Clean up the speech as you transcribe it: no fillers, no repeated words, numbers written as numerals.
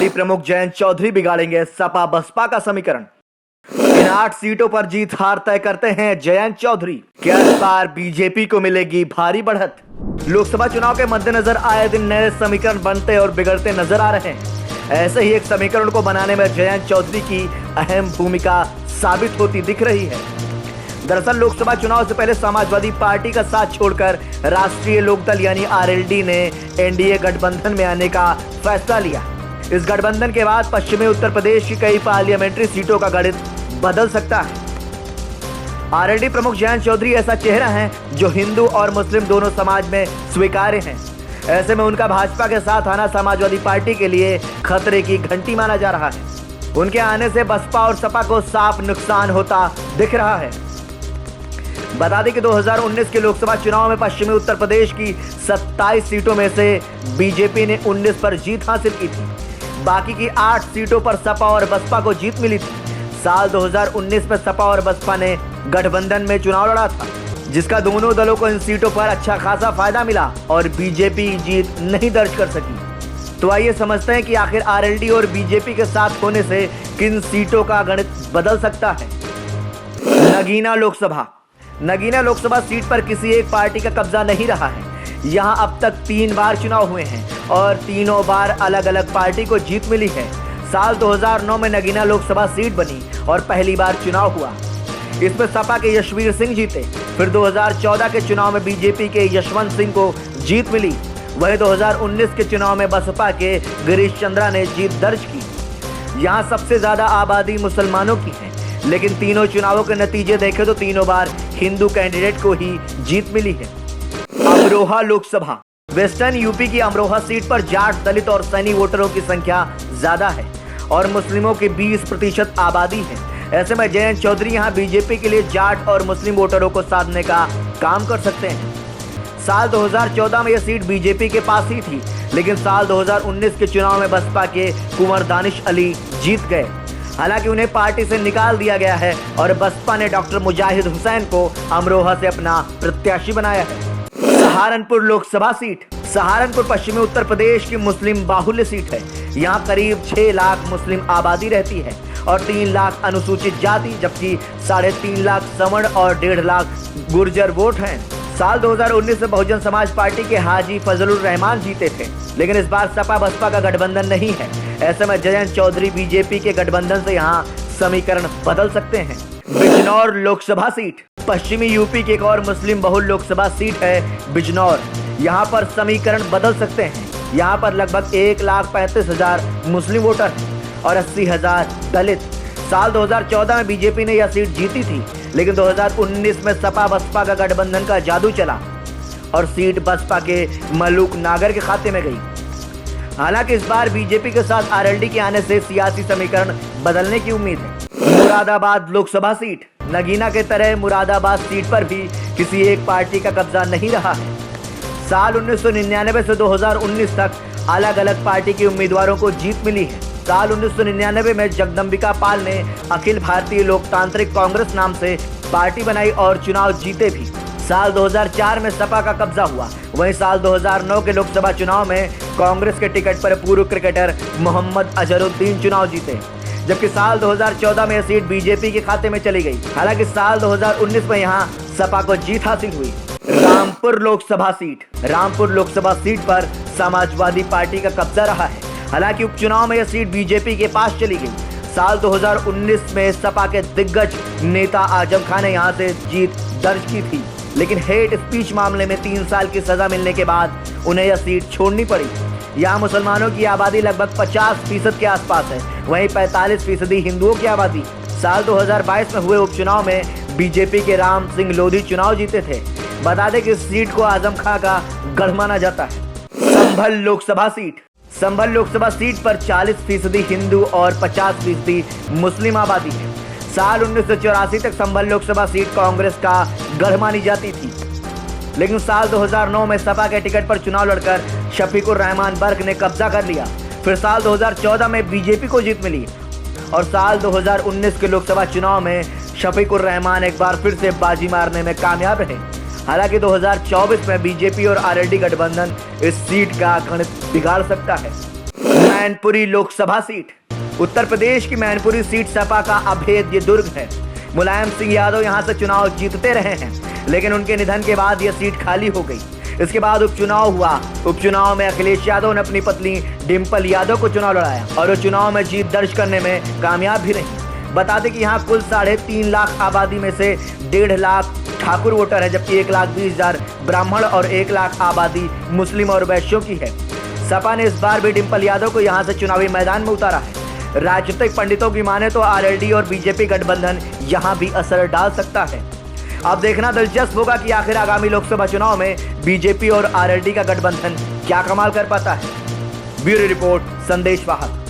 RLD प्रमुख जयंत चौधरी बिगाड़ेंगे सपा बसपा का समीकरण। इन 8 सीटों पर जीत हार तय करते हैं जयंत चौधरी। क्या इस बार बीजेपी को मिलेगी भारी बढ़त? लोकसभा चुनाव के मद्देनजर आए दिन नए समीकरण बनते और बिगड़ते नजर आ रहे हैं। ऐसे ही एक समीकरण को बनाने में जयंत चौधरी की अहम भूमिका साबित होती दिख रही है। दरअसल लोकसभा चुनाव से पहले समाजवादी पार्टी का साथ छोड़कर राष्ट्रीय लोकदल यानी आरएलडी ने एनडीए गठबंधन में आने का फैसला लिया। इस गठबंधन के बाद पश्चिमी उत्तर प्रदेश की कई पार्लियामेंट्री सीटों का गणित बदल सकता है। आरएलडी प्रमुख जयंत चौधरी ऐसा चेहरा है जो हिंदू और मुस्लिम दोनों समाज में स्वीकार्य हैं। ऐसे में उनका भाजपा के साथ आना समाजवादी पार्टी के लिए खतरे की घंटी माना जा रहा है। उनके आने से बसपा और सपा को साफ नुकसान होता दिख रहा है। बता दें कि 2019 के लोकसभा चुनाव में पश्चिमी उत्तर प्रदेश की 27 सीटों में से बीजेपी ने 19 पर जीत हासिल की थी। बाकी की 8 सीटों पर सपा और बसपा को जीत मिली थी। साल 2019 में सपा और बसपा ने गठबंधन में चुनाव लड़ा था, जिसका दोनों दलों को इन सीटों पर अच्छा खासा फायदा मिला और बीजेपी जीत नहीं दर्ज कर सकी। तो आइए समझते हैं कि आखिर आरएलडी और बीजेपी के साथ होने से किन सीटों का गणित बदल सकता है। नगीना लोकसभा सीट पर किसी एक पार्टी का कब्जा नहीं रहा है। यहां अब तक 3 बार चुनाव हुए हैं और तीनों बार अलग अलग पार्टी को जीत मिली है। साल 2009 में नगीना लोकसभा सीट बनी और पहली बार चुनाव हुआ। इसमें सपा के यशवीर सिंह जीते। फिर 2014 के चुनाव में बीजेपी के यशवंत सिंह को जीत मिली। वहीं 2019 के चुनाव में बसपा के गिरीश चंद्रा ने जीत दर्ज की। यहाँ सबसे ज्यादा आबादी मुसलमानों की है, लेकिन तीनों चुनावों के नतीजे देखें तो तीनों बार हिंदू कैंडिडेट को ही जीत मिली है। अमरोहा लोकसभा। वेस्टर्न यूपी की अमरोहा सीट पर जाट, दलित और सैनी वोटरों की संख्या ज्यादा है और मुस्लिमों की 20% आबादी है। ऐसे में जयंत चौधरी यहां बीजेपी के लिए जाट और मुस्लिम वोटरों को साधने का काम कर सकते हैं। साल 2014 में यह सीट बीजेपी के पास ही थी, लेकिन साल 2019 के चुनाव में बसपा के कुंवर दानिश अली जीत गए। हालांकि उन्हें पार्टी से निकाल दिया गया है और बसपा ने डॉक्टर मुजाहिद हुसैन को अमरोहा से अपना प्रत्याशी बनाया है। सहारनपुर लोकसभा सीट। सहारनपुर पश्चिमी उत्तर प्रदेश की मुस्लिम बाहुल्य सीट है। यहाँ करीब 6 लाख मुस्लिम आबादी रहती है और 3 लाख अनुसूचित जाति, जबकि 3.5 लाख सवर्ण और 1.5 लाख गुर्जर वोट हैं। साल 2019 में बहुजन समाज पार्टी के हाजी फजलुर रहमान जीते थे, लेकिन इस बार सपा बसपा का गठबंधन नहीं है। ऐसे में जयंत चौधरी बीजेपी के गठबंधन से यहाँ समीकरण बदल सकते हैं। बिजनौर लोकसभा सीट। पश्चिमी यूपी की एक और मुस्लिम बहुल लोकसभा सीट है बिजनौर। यहाँ पर समीकरण बदल सकते हैं। यहाँ पर लगभग 1,35,000 मुस्लिम वोटर हैं और 80,000 दलित। साल 2014 में बीजेपी ने यह सीट जीती थी, लेकिन 2019 में सपा बसपा का गठबंधन का जादू चला और सीट बसपा के मलूक नागर के खाते में गई। हालांकि इस बार बीजेपी के साथ आरएलडी के आने से सियासी समीकरण बदलने की उम्मीद है। मुरादाबाद लोकसभा सीट। नगीना के तरह मुरादाबाद सीट पर भी किसी एक पार्टी का कब्जा नहीं रहा है। साल 1999 से 2019 तक अलग अलग पार्टी के उम्मीदवारों को जीत मिली है। साल 1999 में जगदम्बिका पाल ने अखिल भारतीय लोकतांत्रिक कांग्रेस नाम से पार्टी बनाई और चुनाव जीते भी। साल 2004 में सपा का कब्जा हुआ। वहीं साल 2009 के लोकसभा चुनाव में कांग्रेस के टिकट पर पूर्व क्रिकेटर मोहम्मद अजहरुद्दीन चुनाव जीते, जबकि साल 2014 में यह सीट बीजेपी के खाते में चली गई। हालांकि साल 2019 में यहां सपा को जीत हासिल हुई। रामपुर लोकसभा सीट। रामपुर लोकसभा सीट पर समाजवादी पार्टी का कब्जा रहा है। हालांकि उपचुनाव में यह सीट बीजेपी के पास चली गई। साल 2019 में सपा के दिग्गज नेता आजम खान ने यहां से जीत दर्ज की थी, लेकिन हेट स्पीच मामले में 3 साल की सजा मिलने के बाद उन्हें यह सीट छोड़नी पड़ी। यहाँ मुसलमानों की आबादी लगभग 50% के आसपास है, वहीं 45% हिंदुओं की आबादी। साल 2022 में हुए उपचुनाव में बीजेपी के राम सिंह लोधी चुनाव जीते थे। बता दें कि इस सीट को आजम खां का गढ़ माना जाता है। संभल लोकसभा सीट। संभल लोकसभा सीट पर 40% हिंदू और 50% मुस्लिम आबादी है। साल 1984 तक संभल लोकसभा सीट कांग्रेस का गढ़ मानी जाती थी, लेकिन साल 2009 में सपा के टिकट पर चुनाव लड़कर शफीकुर रहमान बर्क ने कब्जा कर लिया। फिर साल 2014 में बीजेपी को जीत मिली और साल 2019 के लोकसभा चुनाव में शफीकुर रहमान एक बार फिर से बाजी मारने में कामयाब रहे। हालांकि 2024 में बीजेपी और आरएलडी गठबंधन इस सीट का गणित बिगाड़ सकता है। मैनपुरी लोकसभा सीट। उत्तर प्रदेश की मैनपुरी सीट सपा का अभेद्य दुर्ग है। मुलायम सिंह यादव यहां से चुनाव जीतते रहे हैं, लेकिन उनके निधन के बाद यह सीट खाली हो गई। इसके बाद उपचुनाव हुआ। उपचुनाव में अखिलेश यादव ने अपनी पत्नी डिंपल यादव को चुनाव लड़ाया और वो चुनाव में जीत दर्ज करने में कामयाब भी रही। बता दें कि यहाँ कुल 3.5 लाख आबादी में से 1.5 लाख ठाकुर वोटर है, जबकि 1,20,000 ब्राह्मण और 1 लाख आबादी मुस्लिम और वैश्यों की है। सपा ने इस बार भी डिंपल यादव को यहाँ से चुनावी मैदान में उतारा है। राजनीतिक पंडितों की माने तो आरएलडी और बीजेपी गठबंधन यहाँ भी असर डाल सकता है। अब देखना दिलचस्प होगा कि आखिर आगामी लोकसभा चुनाव में बीजेपी और आरएलडी का गठबंधन क्या कमाल कर पाता है। ब्यूरो रिपोर्ट, संदेश वाहक।